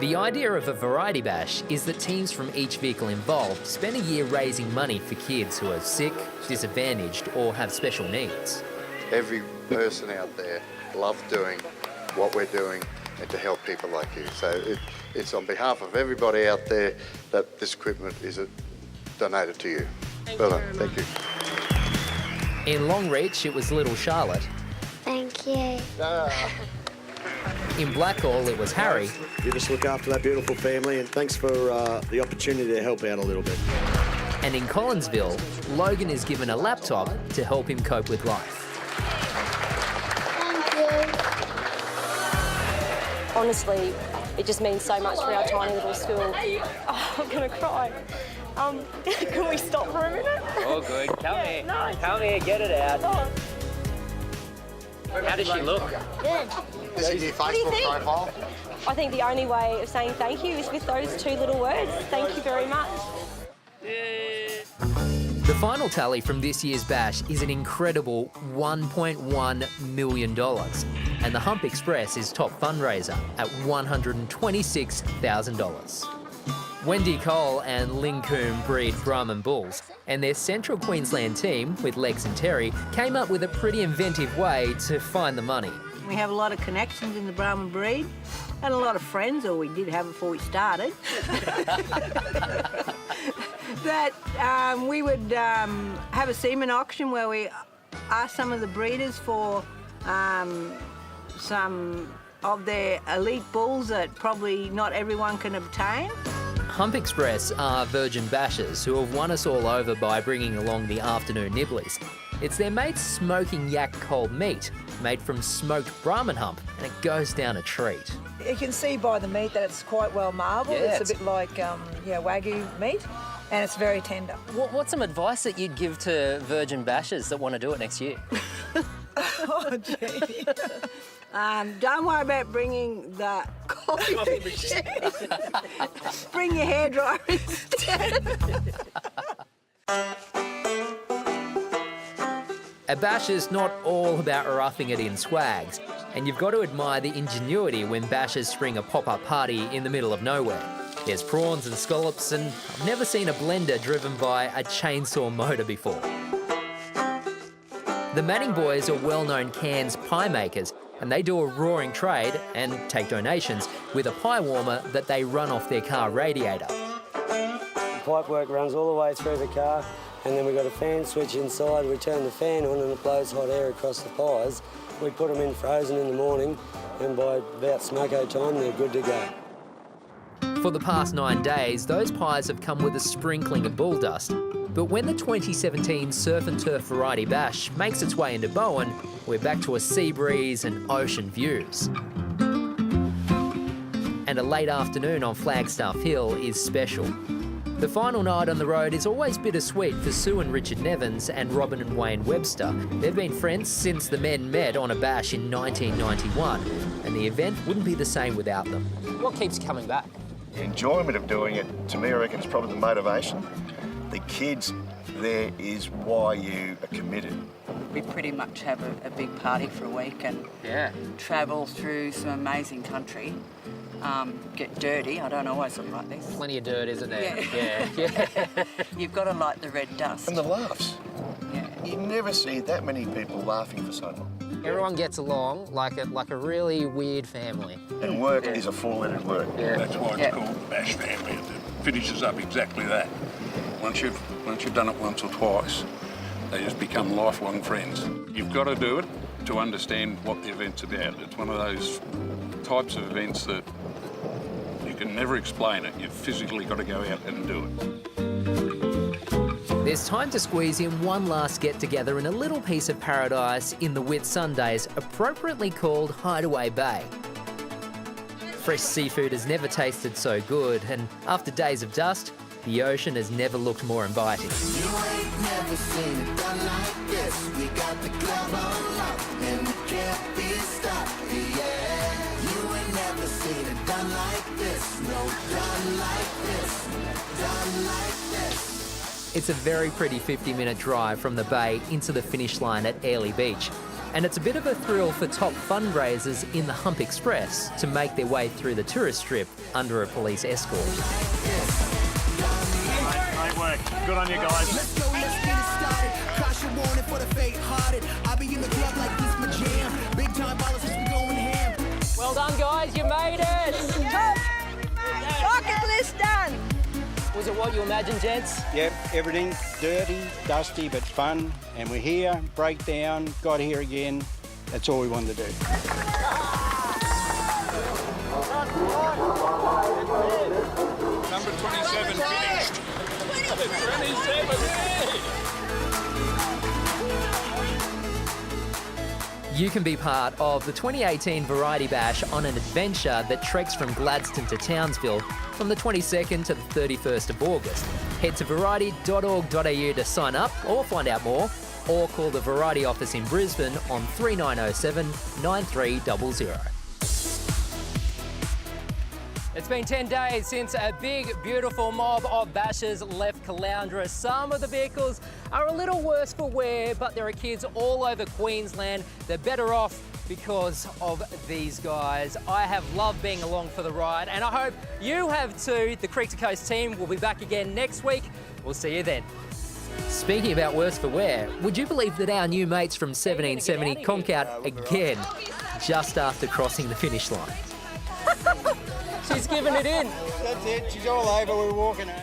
The idea of a variety bash is that teams from each vehicle involved spend a year raising money for kids who are sick, disadvantaged or have special needs. Every person out there loves doing what we're doing and to help people like you. So it's on behalf of everybody out there that this equipment is donated to you. Well done, thank you. In Longreach, it was little Charlotte. Thank you. In Blackall, it was Harry. You just look after that beautiful family, and thanks for the opportunity to help out a little bit. And in Collinsville, Logan is given a laptop to help him cope with life. Thank you. Honestly, it just means so much for our tiny little school. Oh, I'm gonna cry. Can we stop for a minute? Oh, good. Come here. No. Come here, get it out. Oh. How does she look? Good. Is it your Facebook profile? I think the only way of saying thank you is with those two little words. Thank you very much. The final tally from this year's bash is an incredible $1.1 million. And the Hump Express is top fundraiser at $126,000. Wendy Cole and Lincoln breed Brahman bulls, and their Central Queensland team, with Lex and Terry, came up with a pretty inventive way to find the money. We have a lot of connections in the Brahman breed and a lot of friends, or we did have before we started, that we would have a semen auction where we ask some of the breeders for some of their elite bulls that probably not everyone can obtain. Hump Express are virgin bashers who have won us all over by bringing along the afternoon nibblies. It's their mate's smoking yak cold meat, made from smoked Brahman hump, and it goes down a treat. You can see by the meat that it's quite well marbled. Yeah, it's a bit like Wagyu meat, and it's very tender. What's some advice that you'd give to virgin bashers that want to do it next year? Oh, gee. Don't worry about bringing the coffee machine. Bring your hairdryer instead. A bash is not all about roughing it in swags, and you've got to admire the ingenuity when bashers spring a pop-up party in the middle of nowhere. There's prawns and scallops, and I've never seen a blender driven by a chainsaw motor before. The Manning boys are well-known Cairns pie makers, and they do a roaring trade and take donations with a pie warmer that they run off their car radiator. The pipework runs all the way through the car, and then we've got a fan switch inside. We turn the fan on and it blows hot air across the pies. We put them in frozen in the morning, and by about smoko time, they're good to go. For the past 9 days, those pies have come with a sprinkling of bull dust. But when the 2017 Surf and Turf Variety Bash makes its way into Bowen, we're back to a sea breeze and ocean views. And a late afternoon on Flagstaff Hill is special. The final night on the road is always bittersweet for Sue and Richard Nevins and Robin and Wayne Webster. They've been friends since the men met on a bash in 1991, and the event wouldn't be the same without them. What keeps you coming back? The enjoyment of doing it, to me, I reckon, is probably the motivation. The kids there is why you are committed. We pretty much have a big party for a week and travel through some amazing country. Get dirty. I don't always look like this. Plenty of dirt, isn't there? Yeah. You've got to like the red dust. And the laughs. Yeah. You never see that many people laughing for so long. Everyone gets along like a really weird family. And work is a four-lettered word. Yeah. That's why it's called the Bash Family. It finishes up exactly that. Once you've done it once or twice, they just become lifelong friends. You've got to do it to understand what the event's about. It's one of those types of events that you can never explain it. You've physically got to go out and do it. There's time to squeeze in one last get-together in a little piece of paradise in the Whitsundays, appropriately called Hideaway Bay. Fresh seafood has never tasted so good, and after days of dust, the ocean has never looked more inviting. You ain't never seen it done like this. We got the club on lock and we can't be stopped, yeah. You ain't never seen it done like this. No, done like this. Done like this. It's a very pretty 50-minute drive from the bay into the finish line at Airlie Beach. And it's a bit of a thrill for top fundraisers in the Hump Express to make their way through the tourist strip under a police escort. Great work. Good on you guys. Let's go, let's get it started. Caution warning for the faint-hearted. I'll be in the club like this, my jam. Big time ballers, we going ham. Well done, guys. You made it. Bucket list done. Was it what you imagined, gents? Yep, everything dirty, dusty, but fun. And we're here, break down, got here again. That's all we wanted to do. Number 27 finished. 27, You can be part of the 2018 Variety Bash on an adventure that treks from Gladstone to Townsville from the 22nd to the 31st of August. Head to variety.org.au to sign up or find out more, or call the Variety office in Brisbane on 3907 9300. It's been 10 days since a big, beautiful mob of bashers left Caloundra. Some of the vehicles are a little worse for wear, but there are kids all over Queensland. They're better off because of these guys. I have loved being along for the ride, and I hope you have too. The Creek to Coast team will be back again next week. We'll see you then. Speaking about worse for wear, would you believe that our new mates from 1770 conked out again just after crossing the finish line? She's giving it in. That's it. She's all over. We're walking home.